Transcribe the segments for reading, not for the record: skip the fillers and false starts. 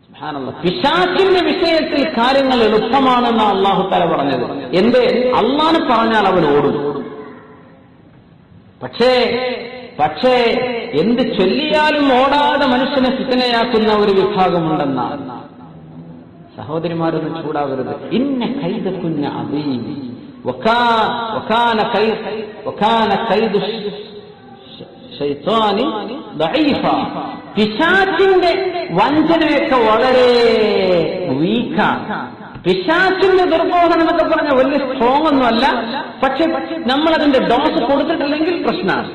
സുബ്ഹാനല്ലാഹ്. പിശാചിന്റെ വിഷയത്തിൽ കാര്യങ്ങൾ എളുപ്പമാണെന്നാണ് അല്ലാഹു തആല പറഞ്ഞത്. എന്തേ? അല്ലാഹു പറഞ്ഞാൽ അവൻ ഓടും. പക്ഷേ എന്ത് ചൊല്ലിയാലും ഓടാതെ മനുഷ്യനെ ഫിത്നയാക്കുന്ന ഒരു വിഭാഗമുണ്ടെന്നാണ്. സഹോദരിമാരൊന്നും ചൂടാവരുത്. ഇന്ന കൈദകുന്ന അദീം വകാന കൈദു ശൈത്താനി ദഈഫ. പിശാചിന്റെ വഞ്ചനയൊക്കെ വളരെ വീക്കാണ്. പിശാചിന്റെ ദുർബോധനം എന്നൊക്കെ പറഞ്ഞാൽ വലിയ സ്ട്രോങ് ഒന്നുമല്ല. പക്ഷെ നമ്മളതിന്റെ ഡോസ് കൊടുത്തിട്ടില്ലെങ്കിൽ പ്രശ്നമാണ്.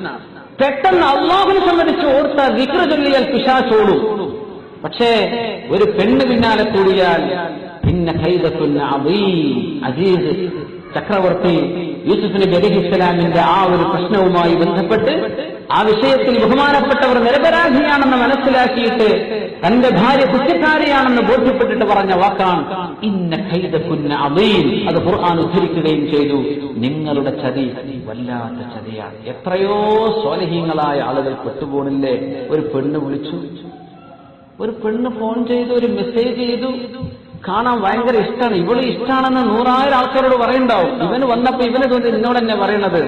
പെട്ടെന്ന് അല്ലാഹുവിനെ സംബന്ധിച്ച് ഓർത്ത ദിക്ർ ചൊല്ലിയാൽ പിശാചോടും. പക്ഷേ ഒരു പെണ്ണ് പിന്നാലെ കൂടിയാൽ ഇന്ന കൈദകുന്ന അദീം. അസീസ് ചക്രവർത്തി യൂസുഫ് നബി അലൈഹിസ്സലാമിന്റെ ആ ഒരു പ്രശ്നവുമായി ബന്ധപ്പെട്ട് ആ വിഷയത്തിൽ ബഹുമാനപ്പെട്ടവർ നിരപരാധിയാണെന്ന് മനസ്സിലാക്കിയിട്ട് തന്റെ ഭാര്യ കുറ്റക്കാരിയാണെന്ന് ബോധ്യപ്പെട്ടിട്ട് പറഞ്ഞ വാക്കാണ് ഇന്ന കൈദകുന്ന അദീം. അത് ഖുർആൻ ഉദ്ധരിക്കുകയും ചെയ്തു. നിങ്ങളുടെ ചതി വല്ലാത്ത ചതിയാണ്. എത്രയോ സ്വാലിഹീങ്ങളായ ആളുകൾ പെട്ടുപോണില്ലേ? ഒരു പെണ്ണ് വിളിച്ചു, ഒരു പെണ്ണ് ഫോൺ ചെയ്തു, ഒരു മെസ്സേജ് ചെയ്തു, കാണാൻ ഭയങ്കര ഇഷ്ടമാണ്, ഇവള് ഇഷ്ടമാണെന്ന് 100,000 ആൾക്കാരോട് പറയണ്ടാവും. ഇവന് വന്നപ്പോ ഇവനെ തോന്നി എന്നോട് തന്നെ പറയണത്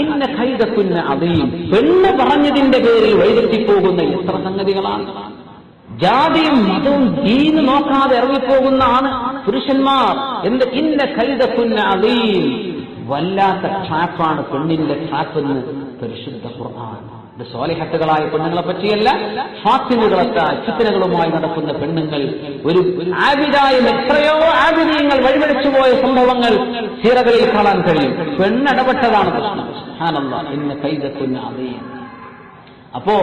ഇന്ന കൈദകുന്ന അദീം. പെണ്ണ് പറഞ്ഞതിന്റെ പേരിൽ വഴിതെറ്റിപ്പോകുന്ന എത്ര സംഗതികളാണ്. ജാതിയും മതവും ദീന് നോക്കാതെ ഇറങ്ങിപ്പോകുന്ന പുരുഷന്മാർ. എന്ത്? ഇന്ന കൈദകുന്ന അദീം. വല്ലാത്ത ട്രാപ്പാണ് പെണ്ണിന്റെ ട്രാപ്പ് എന്ന് പരിശുദ്ധ ഖുർആൻ. ഇത് സ്വാലിഹത്തുകളായ പെണ്ണുങ്ങളെ പറ്റിയല്ല, ഫാത്തിനുകളൊക്കെ ഫിത്നകളുമായി നടക്കുന്ന പെണ്ണുങ്ങൾ. ഒരു ആബിദായും എത്രയോ ആബിദീങ്ങൾ വഴിവെളിച്ചുപോയ സംഭവങ്ങൾ സീറകളിൽ കാണാൻ കഴിയും. പെണ്ണിടപെട്ടതാണ് പ്രശ്നം. സുബ്ഹാനല്ലാഹ്. ഇന്ന കൈദകുന്ന അദീം. അപ്പോ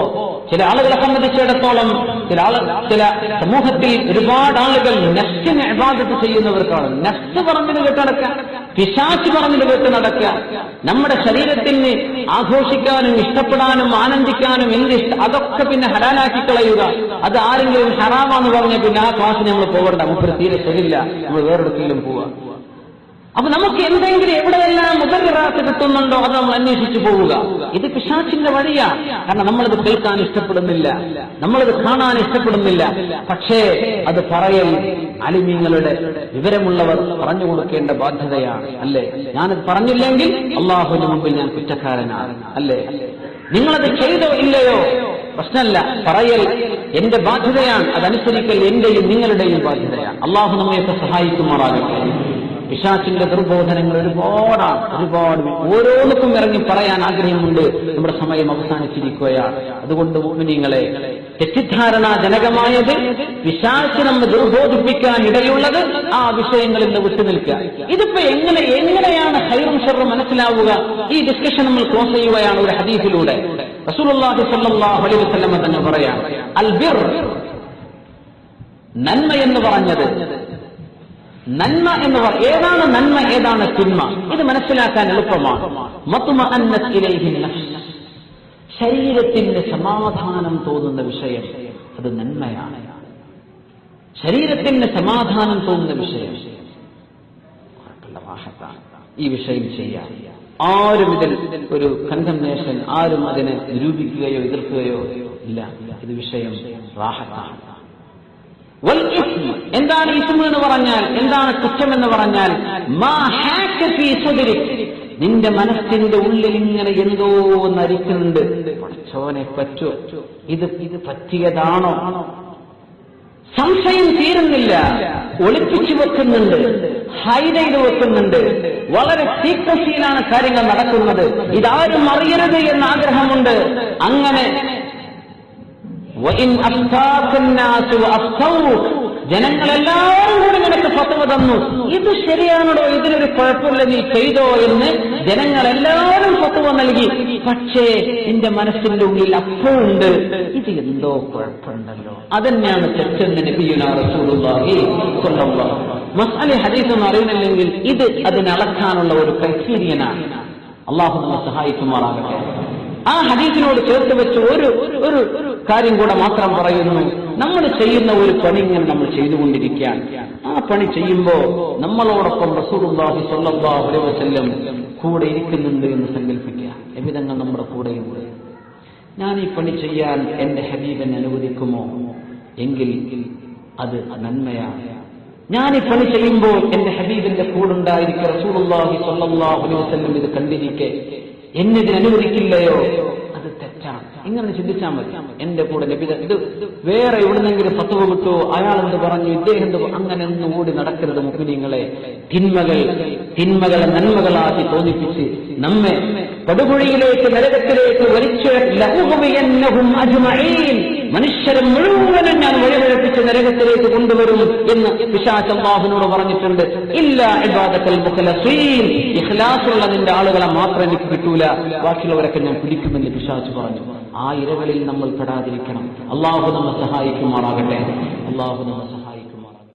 ചില ആളുകളെ സംബന്ധിച്ചിടത്തോളം ചില സമൂഹത്തിൽ ഒരുപാട് ആളുകൾ നഫ്സിനെ ഇബാദത്ത് ചെയ്യുന്നവർക്കാണ്. നഫ്സ് പറഞ്ഞത് കേട്ട് നടക്കുക, പിശാച് പറഞ്ഞത് കേട്ട് നടക്കുക. നമ്മുടെ ശരീരത്തിന് ആഘോഷിക്കാനും ഇഷ്ടപ്പെടാനും ആനന്ദിക്കാനും അതൊക്കെ പിന്നെ ഹലാലാക്കി കളയുക. അത് ആരെങ്കിലും ഹറാമാന്ന് പറഞ്ഞ പിന്നെ ആ ക്ലാസ്സിന് നമ്മൾ പോകണ്ട, മുപ്പര് തീരെ ശരിയില്ല, നമ്മൾ വേറെടുക്കെങ്കിലും പോവുക. അപ്പൊ നമുക്ക് എന്തെങ്കിലും എവിടെയെല്ലാം മുതലിറാത്ത് കിട്ടുന്നുണ്ടോ അത് നമ്മൾ അന്വേഷിച്ചു പോവുക. ഇത് പിശാചിന്റെ വഴിയാണ്. കാരണം നമ്മളത് കേൾക്കാൻ ഇഷ്ടപ്പെടുന്നില്ല, നമ്മളത് കാണാൻ ഇഷ്ടപ്പെടുന്നില്ല. പക്ഷേ അത് പറയൽ അലിമീങ്ങളുടെ വിവരമുള്ളവർ പറഞ്ഞു കൊടുക്കേണ്ട ബാധ്യതയാണ്. അല്ലേ? ഞാനത് പറഞ്ഞില്ലെങ്കിൽ അള്ളാഹുവിന് മുമ്പിൽ ഞാൻ കുറ്റക്കാരനാണ്. അല്ലേ? നിങ്ങളത് ചെയ്തോ ഇല്ലയോ പ്രശ്നമല്ല, പറയൽ എന്റെ ബാധ്യതയാണ്. അതനുസരിക്കൽ എന്റെയും നിങ്ങളുടെയും ബാധ്യതയാണ്. അള്ളാഹു നമ്മയൊക്കെ സഹായിക്കുമാറാകട്ടെ. പിശാചിന്റെ ദുർബോധനങ്ങൾ ഒരുപാട് ഓരോന്നിനും ഇറങ്ങി പറയാൻ ആഗ്രഹമുണ്ട്. നമ്മുടെ സമയം അവസാനിച്ചിരിക്കുകയാണ്. അതുകൊണ്ട് മുഅ്മിനീങ്ങളെ, തെറ്റിദ്ധാരണാജനകമായത് പിശാച് നമ്മെ ദുർബോധിപ്പിക്കാൻ ഇടയുള്ളത് ആ വിഷയങ്ങളിൽ നിന്ന് വിട്ടുനിൽക്കുക. ഇതിപ്പോ എങ്ങനെയാണ് ഖൈറും ശർറും മനസ്സിലാവുക? ഈ ഡിസ്കഷൻ നമ്മൾ ക്ലോസ് ചെയ്യുകയാണ് ഒരു ഹദീസിലൂടെ. റസൂലുള്ളാഹി സ്വല്ലല്ലാഹു അലൈഹി വസല്ലം തന്നെ പറയാം, അൽ ബിർ, നന്മ എന്ന് പറഞ്ഞത്, നന്മ എന്ന് ഏതാണ് നന്മ, ഏതാണ് തിന്മ, ഇത് മനസ്സിലാക്കാൻ എളുപ്പമാണ്. മത്മഅന്നത് ഇലൈഹി നഫ്സ്, ശരീരത്തിന് സമാധാനം തോന്നുന്ന വിഷയം, അത് നന്മയാണ്. ശരീരത്തിന് സമാധാനം തോന്നുന്ന വിഷയം ഈ വിഷയം ചെയ്യാം. ആരും ഇതിൽ ഒരു കണ്ടംനേഷൻ, ആരും അതിനെ നിരൂപിക്കുകയോ എതിർക്കുകയോ ഇല്ല. ഇത് വിഷയം റാഹത്താണ്. എന്താണ് ഇസ്മ എന്ന് പറഞ്ഞാൽ, എന്താണ് കുറ്റം എന്ന് പറഞ്ഞാൽ, നിന്റെ മനസ്സിന്റെ ഉള്ളിൽ ഇങ്ങനെ എന്തോ നരിക്കുന്നുണ്ട്. പഠിച്ചോനെ പറ്റോ, ഇത് പറ്റിയതാണോ? സംശയം തീരുന്നില്ല, ഒളിപ്പിച്ചു വെക്കുന്നുണ്ട്, ഹൈഡ് ചെയ്ത് വെക്കുന്നുണ്ട്. വളരെ സീക്രസിയിലാണ് കാര്യങ്ങൾ നടക്കുന്നത്. ഇതാരും അറിയരുത് എന്ന ആഗ്രഹമുണ്ട്. അങ്ങനെ ജനങ്ങളെല്ലാവരും കൂടി നിനക്ക് ഫത്വ തന്നു, ഇത് ശരിയാണോ, ഇതിനൊരു കുഴപ്പമില്ല, നീ ചെയ്തോ എന്ന് ജനങ്ങളെല്ലാവരും ഫത്വ നൽകി. പക്ഷേ നിന്റെ മനസ്സിന്റെ ഉള്ളിൽ അപ്പോഴുണ്ട്, ഇത് എന്തോ കുഴപ്പമുണ്ടല്ലോ. അതന്നെയാണ് തെറ്റെന്ന് നബിയുനാ റസൂലുള്ളാഹി സ്വല്ലല്ലാഹു അലൈഹി വസല്ലം. മസ്അല ഹദീസൊന്നും അറിയുന്നില്ലെങ്കിൽ ഇത് അതിനളക്കാനുള്ള ഒരു ക്രൈറ്റീരിയനാണ്. അള്ളാഹു നമ്മെ സഹായിക്കുമാറാകട്ടെ. ആ ഹദീസിനോട് ചേർത്ത് വെച്ച് ഒരു കാര്യം കൂടെ മാത്രം പറയുന്നു. നമ്മൾ ചെയ്യുന്ന ഒരു പണി ഇങ്ങനെ നമ്മൾ ചെയ്തുകൊണ്ടിരിക്കാൻ, ആ പണി ചെയ്യുമ്പോ നമ്മളോടൊപ്പം റസൂലുള്ളാഹി സ്വല്ലല്ലാഹു അലൈഹി വസല്ലം കൂടെ ഇരിക്കുന്നുണ്ട് എന്ന് സങ്കല്പിക്കുക. എവിധങ്ങൾ നമ്മുടെ കൂടെയുണ്ട്. ഞാൻ ഈ പണി ചെയ്യാൻ എന്റെ ഹബീബിനെ അനുവദിക്കുമോ? എങ്കിൽ അത് നന്മയാണ്. ഞാൻ ഈ പണി ചെയ്യുമ്പോൾ എന്റെ ഹബീബിന്റെ കൂടുണ്ടായിരിക്കെ റസൂലുള്ളാഹി സ്വല്ലല്ലാഹു അലൈഹി വസല്ലം ഇത് കണ്ടിരിക്കെ എന്നെ ഇതിന് അനുവദിക്കില്ലയോ, അത് തെറ്റാണ്. ഇങ്ങനെ ചിന്തിച്ചാൽ മതി. എന്റെ കൂടെ നബി ഇത് വേറെ എവിടുന്നെങ്കിലും ഫത്വ കിട്ടുമോ, അയാൾ എന്ത് പറഞ്ഞു, ഇദ്ദേഹം എന്ത്, അങ്ങനെ ഒന്നും ഓടി നടക്കരുത് മുഅ്മിനീങ്ങളെ. തിന്മകളെ നന്മകളാക്കി തോന്നിപ്പിച്ച് നമ്മെ പടുകുഴിയിലേക്ക് നരകത്തിലേക്ക് വലിച്ച് ലഉഗ്വിയന്നഹും അജ്മഈൻ, മനുഷ്യരെ മുഴുവനും ഞാൻ വഴിപിഴപ്പിച്ച് നരകത്തിലേക്ക് കൊണ്ടുവരും എന്ന് പിശാച് അല്ലാഹുവിനോട് പറഞ്ഞിട്ടുണ്ട്. ഇല്ലാ ഇബാദക്കൽ മുഖ്ലസീൻ, ഇഖ്ലാസുള്ള നിന്റെ ആളുകളെ മാത്രം എനിക്ക് കിട്ടൂല, ബാക്കിയുള്ളവരൊക്കെ ഞാൻ പിടിക്കുമെന്ന് പിശാച് പറഞ്ഞു. ആ ഇരകളിൽ നമ്മൾ പെടാതിരിക്കണം. അല്ലാഹു നമ്മെ സഹായിക്കുമാറാകട്ടെ. അല്ലാഹു നമ്മെ